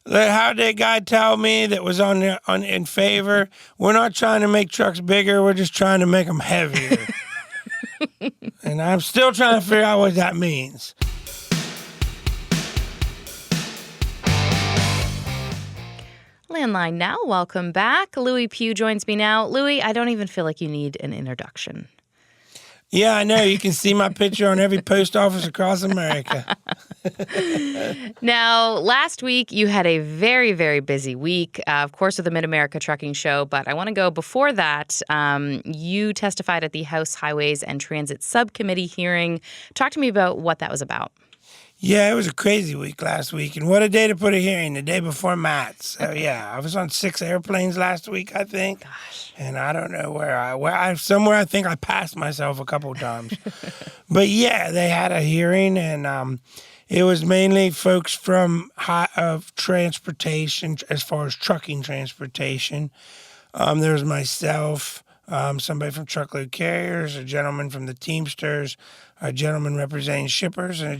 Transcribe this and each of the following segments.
How'd that guy tell me that was in favor? We're not trying to make trucks bigger. We're just trying to make them heavier. And I'm still trying to figure out what that means. Landline now. Welcome back. Lewie Pugh joins me now. Lewie, I don't even feel like you need an introduction. Yeah, I know. You can see my picture on every post office across America. Now, last week you had a very, very busy week, of course, with the Mid-America Trucking Show. But I want to go before that. You testified at the House Highways and Transit Subcommittee hearing. Talk to me about what that was about. Yeah, it was a crazy week last week. And what a day to put a hearing, the day before Matt's. So, yeah, I was on 6 airplanes last week, I think. Gosh. And I don't know somewhere I think I passed myself a couple of times. But, yeah, they had a hearing, and it was mainly folks from transportation, as far as trucking transportation. There was myself, somebody from truckload carriers, a gentleman from the Teamsters, a gentleman representing shippers, and a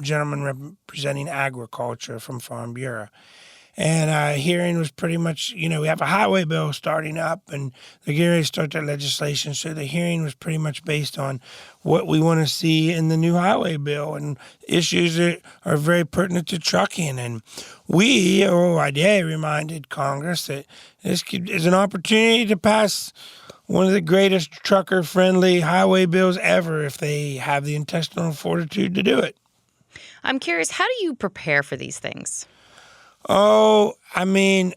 gentleman representing agriculture from Farm Bureau. And hearing was pretty much, we have a highway bill starting up, and they're getting ready to start that legislation. So the hearing was pretty much based on what we want to see in the new highway bill and issues that are very pertinent to trucking. And we, OOIDA, reminded Congress that this is an opportunity to pass one of the greatest trucker-friendly highway bills ever if they have the intestinal fortitude to do it. I'm curious, how do you prepare for these things? Oh, I mean,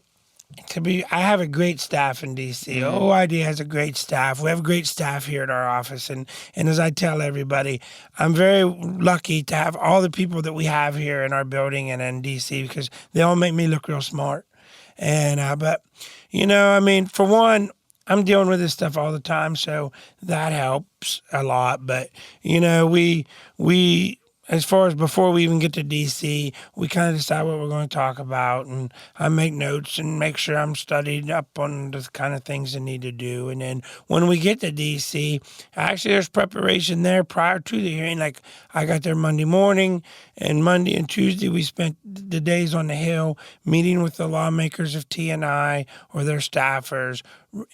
I have a great staff in D.C. OOIDA has a great staff. We have a great staff here at our office. And as I tell everybody, I'm very lucky to have all the people that we have here in our building and in D.C. because they all make me look real smart. And but, for one, I'm dealing with this stuff all the time, so that helps a lot. But, we as far as before we even get to D.C., we kind of decide what we're going to talk about, and I make notes and make sure I'm studied up on the kind of things I need to do. And then when we get to D.C., actually there's preparation there prior to the hearing. Like I got there Monday morning, and Monday and Tuesday we spent the days on the Hill meeting with the lawmakers of T&I or their staffers,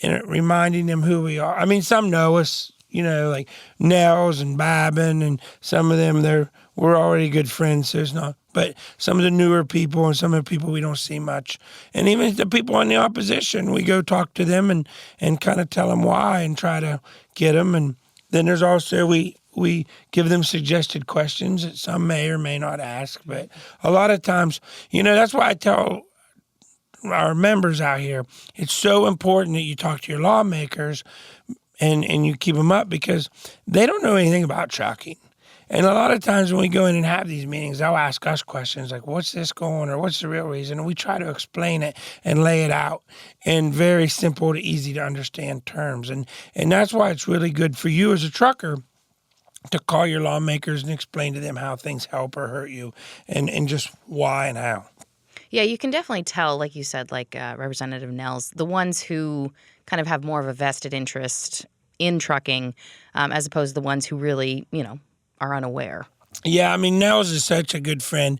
reminding them who we are. I mean, some know us, like Nels and Babin, and some of them, we're already good friends, so it's not. But some of the newer people and some of the people we don't see much. And even the people in the opposition, we go talk to them and kind of tell them why and try to get them. And then there's also, we give them suggested questions that some may or may not ask. But a lot of times, that's why I tell our members out here, it's so important that you talk to your lawmakers and you keep them up because they don't know anything about trucking. And a lot of times when we go in and have these meetings, they'll ask us questions like, what's this going or what's the real reason? And we try to explain it and lay it out in very simple to easy to understand terms. And that's why it's really good for you as a trucker to call your lawmakers and explain to them how things help or hurt you and just why and how. Yeah, you can definitely tell, like you said, like Representative Nels, the ones who kind of have more of a vested interest in trucking as opposed to the ones who really, are unaware. Yeah, I mean, Nels is such a good friend.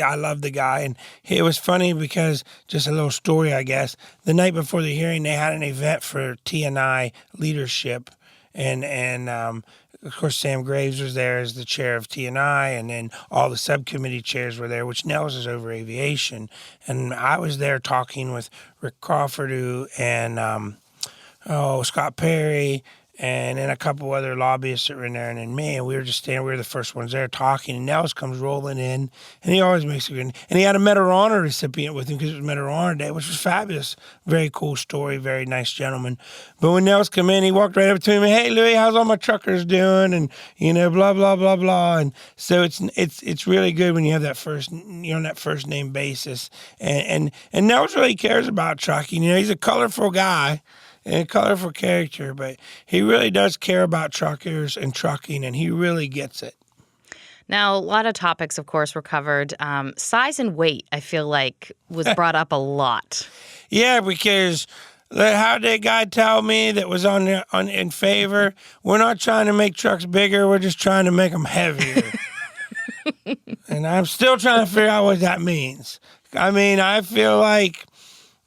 I love the guy. And it was funny because, just a little story, I guess, the night before the hearing, they had an event for T&I leadership. And of course, Sam Graves was there as the chair of T&I, and then all the subcommittee chairs were there, which Nels is over aviation. And I was there talking with Rick Crawford and Scott Perry, and then a couple other lobbyists that were in there, and then me, and we were just standing. We were the first ones there talking, and Nels comes rolling in, and he always makes a good. And he had a Medal of Honor recipient with him because it was Medal of Honor Day, which was fabulous. Very cool story, very nice gentleman. But when Nels came in, he walked right up to him and, hey, Louie, how's all my truckers doing? And blah blah blah blah. And so it's really good when you have that first, on that first name basis. And Nels really cares about trucking. He's a colorful guy and a colorful character, but he really does care about truckers and trucking, and he really gets it. Now, a lot of topics, of course, were covered. Size and weight, I feel like, was brought up a lot. Yeah, because how'd that guy tell me that was in favor? We're not trying to make trucks bigger. We're just trying to make them heavier. And I'm still trying to figure out what that means. I mean, I feel like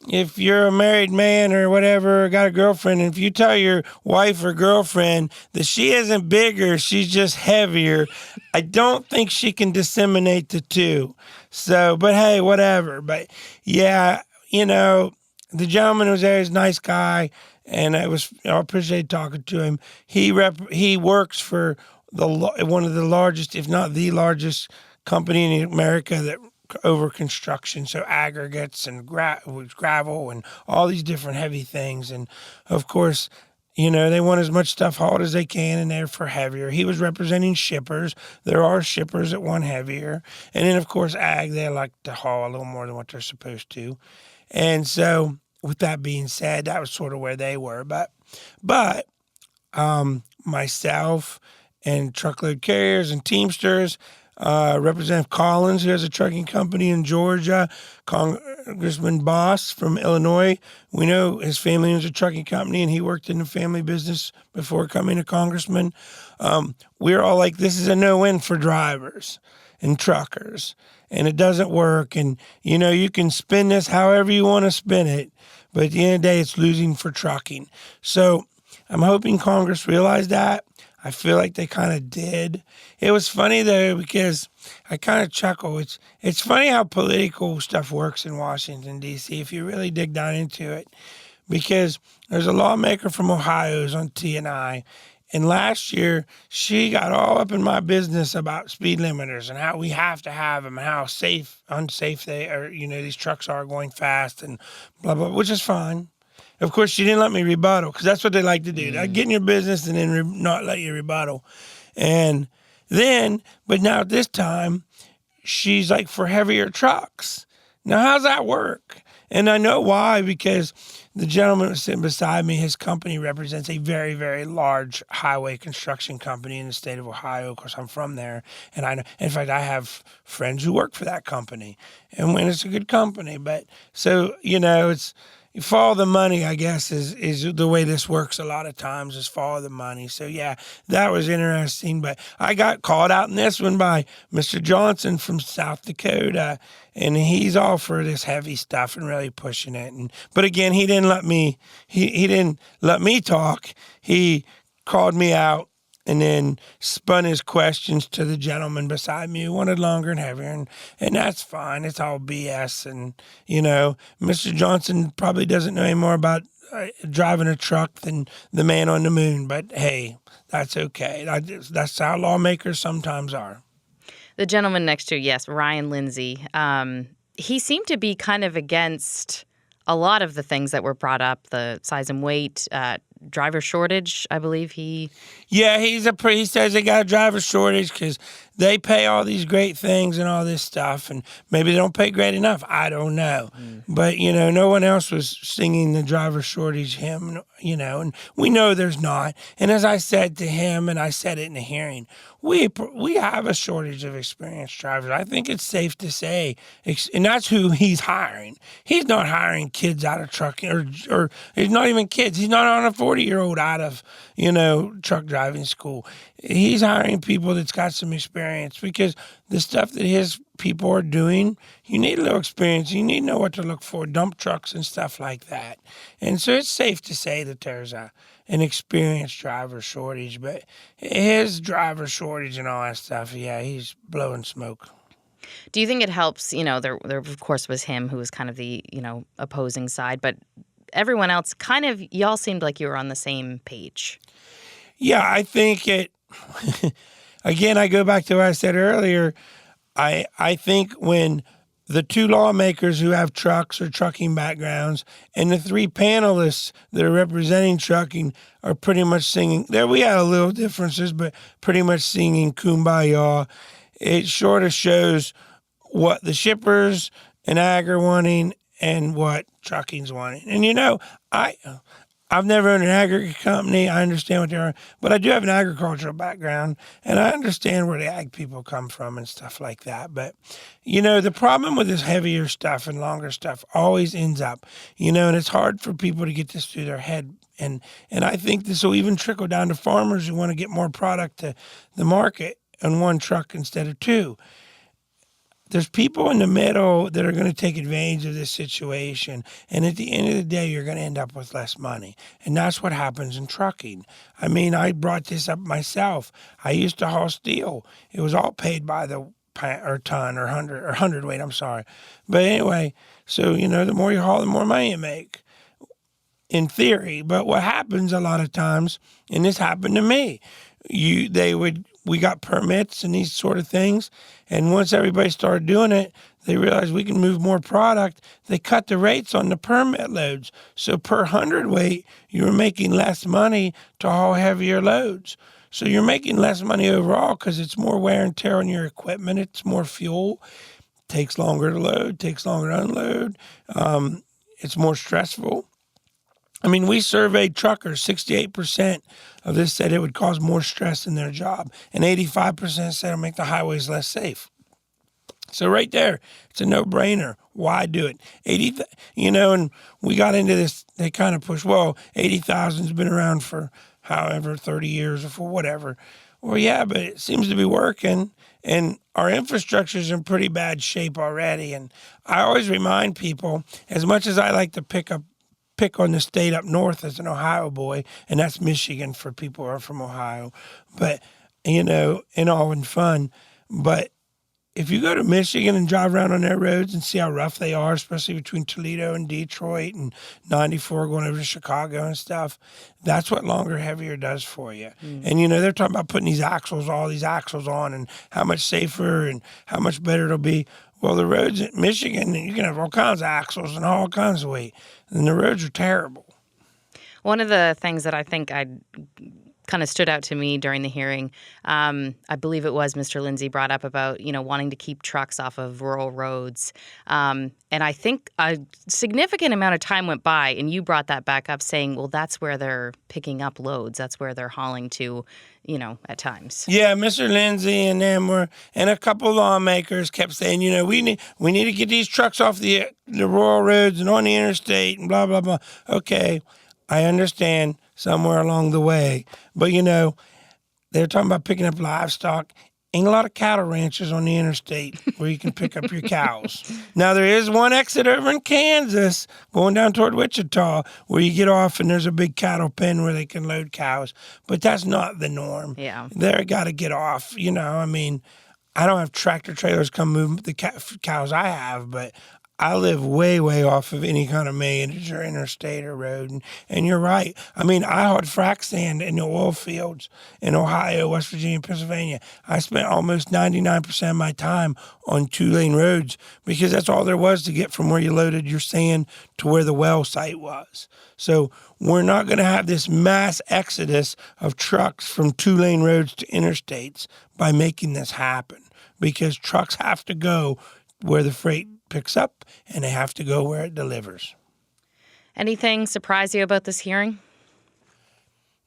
if you're a married man or whatever, got a girlfriend, and if you tell your wife or girlfriend that she isn't bigger, she's just heavier, I don't think she can disseminate the two. So, but hey, whatever. But yeah, the gentleman who was there is a nice guy, and I appreciate talking to him. He works for one of the largest, if not the largest, company in America that over construction, so aggregates and gravel and all these different heavy things. And of course, they want as much stuff hauled as they can, and they're for heavier. He was representing shippers. There are shippers that want heavier. And then, of course, they like to haul a little more than what they're supposed to. And so, with that being said, that was sort of where they were. But myself and truckload carriers and Teamsters, Representative Collins, who has a trucking company in Georgia, Congressman Boss from Illinois. We know his family owns a trucking company, and he worked in the family business before coming to congressman. We're all like, this is a no-win for drivers and truckers, and it doesn't work. And, you can spin this however you want to spin it, but at the end of the day, it's losing for trucking. So I'm hoping Congress realized that. I feel like they kind of did. It was funny, though, because I kind of chuckle. It's funny how political stuff works in Washington, D.C., if you really dig down into it, because there's a lawmaker from Ohio who's on T&I, and last year she got all up in my business about speed limiters and how we have to have them and how unsafe they are, these trucks are going fast and blah, blah, which is fine. Of course, she didn't let me rebuttal, because that's what they like to do. They get in your business and then not let you rebuttal. And then, but now at this time, she's like for heavier trucks. Now, how's that work? And I know why, because the gentleman was sitting beside me, his company represents a very, very large highway construction company in the state of Ohio. Of course, I'm from there. And I know, in fact, I have friends who work for that company. And when it's a good company. But so, it's... You follow the money, I guess, is the way this works a lot of times, is follow the money. So, yeah, that was interesting. But I got called out in this one by Mr. Johnson from South Dakota, and he's all for this heavy stuff and really pushing it. But again, he didn't let me talk. He called me out and then spun his questions to the gentleman beside me who wanted longer and heavier, and that's fine. It's all BS, and, Mr. Johnson probably doesn't know any more about driving a truck than the man on the moon, but hey, that's okay. That's how lawmakers sometimes are. The gentleman next to you, yes, Ryan Lindsay, he seemed to be kind of against a lot of the things that were brought up, the size and weight, driver shortage, I believe Yeah, he says they got a driver shortage because they pay all these great things and all this stuff, and maybe they don't pay great enough. I don't know. But, no one else was singing the driver shortage hymn, and we know there's not. And as I said to him, and I said it in the hearing, we have a shortage of experienced drivers. I think it's safe to say, and that's who he's hiring. He's not hiring kids out of trucking, or he's not even kids. He's not on a 40-year-old out of, truck driving school. He's hiring people that's got some experience, because the stuff that his people are doing, you need a little experience. You need to know what to look for, dump trucks and stuff like that. And so it's safe to say that there's an experienced driver shortage, but his driver shortage and all that stuff, yeah, he's blowing smoke. Do you think it helps, there of course was him who was kind of the, opposing side, but everyone else kind of, y'all seemed like you were on the same page. Yeah, I think again, I go back to what I said earlier. I think when the two lawmakers who have trucks or trucking backgrounds and the three panelists that are representing trucking are pretty much singing, there we had a little differences, but pretty much singing Kumbaya, it sort of shows what the shippers and ag are wanting and what trucking's wanting. And I've never owned an aggregate company. I understand what they are, but I do have an agricultural background, and I understand where the ag people come from and stuff like that. But, the problem with this heavier stuff and longer stuff always ends up, and it's hard for people to get this through their head. And I think this will even trickle down to farmers who want to get more product to the market on one truck instead of two. there's people in the middle that are going to take advantage of this situation. And at the end of the day, you're going to end up with less money. And that's what happens in trucking. I mean, I brought this up myself. I used to haul steel. It was all paid by the ton or hundredweight, I'm sorry. But anyway, so, the more you haul, the more money you make, in theory. But what happens a lot of times, and this happened to me, we got permits and these sort of things. And once everybody started doing it, they realized we can move more product. They cut the rates on the permit loads. So per hundredweight, you were making less money to haul heavier loads. So you're making less money overall because it's more wear and tear on your equipment. It's more fuel. Takes longer to load, takes longer to unload. It's more stressful. I mean, we surveyed truckers. 68% of this said it would cause more stress in their job, and 85% said it'll make the highways less safe. So right there, it's a no-brainer. Why do it? And we got into this, they kind of pushed, 80,000's been around for however, 30 years or for whatever. Well, yeah, but it seems to be working, and our infrastructure is in pretty bad shape already. And I always remind people, as much as I like to pick on the state up north as an Ohio boy, and that's Michigan for people who are from Ohio, but, and all in fun. But if you go to Michigan and drive around on their roads and see how rough they are, especially between Toledo and Detroit and 94 going over to Chicago and stuff, that's what longer, heavier does for you. And, they're talking about putting all these axles on and how much safer and how much better it'll be. Well, the roads in Michigan, you can have all kinds of axles and all kinds of weight, and the roads are terrible. One of the things that I think kind of stood out to me during the hearing, I believe it was Mr. Lindsay brought up about, wanting to keep trucks off of rural roads. And I think a significant amount of time went by, and you brought that back up saying, well, that's where they're picking up loads. That's where they're hauling to, at times. Yeah, Mr. Lindsay and them and a couple of lawmakers kept saying, we need to get these trucks off the rural roads and on the interstate and blah, blah, blah. Okay, I understand somewhere along the way. But, they're talking about picking up livestock. Ain't a lot of cattle ranches on the interstate where you can pick up your cows. Now, there is one exit over in Kansas going down toward Wichita where you get off and there's a big cattle pen where they can load cows. But that's not the norm. Yeah. They're got to get off. I don't have tractor trailers come move the cows I have, but I live way, way off of any kind of major interstate or road. And you're right. I hauled frac sand in the oil fields in Ohio, West Virginia, Pennsylvania. I spent almost 99% of my time on 2-lane roads because that's all there was to get from where you loaded your sand to where the well site was. So we're not going to have this mass exodus of trucks from 2-lane roads to interstates by making this happen, because trucks have to go where the freight picks up, and they have to go where it delivers. Anything surprise you about this hearing?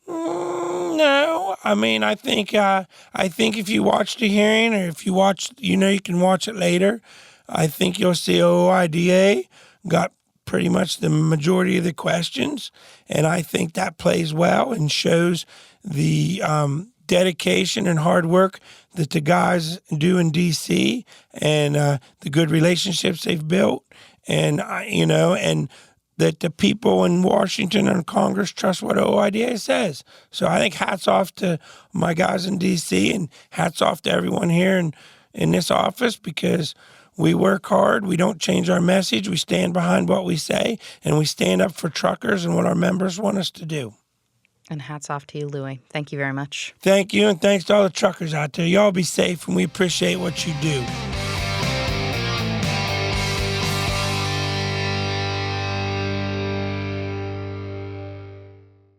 No. I think if you watch the hearing, or if you watch, you can watch it later, I think you'll see OOIDA got pretty much the majority of the questions, and I think that plays well and shows the dedication and hard work that the guys do in D.C. and the good relationships they've built, and and that the people in Washington and Congress trust what OOIDA says. So I think hats off to my guys in D.C. and hats off to everyone here in this office, because we work hard. We don't change our message. We stand behind what we say, and we stand up for truckers and what our members want us to do. And hats off to you, Lewie. Thank you very much. Thank you, and thanks to all the truckers out there. Y'all be safe, and we appreciate what you do.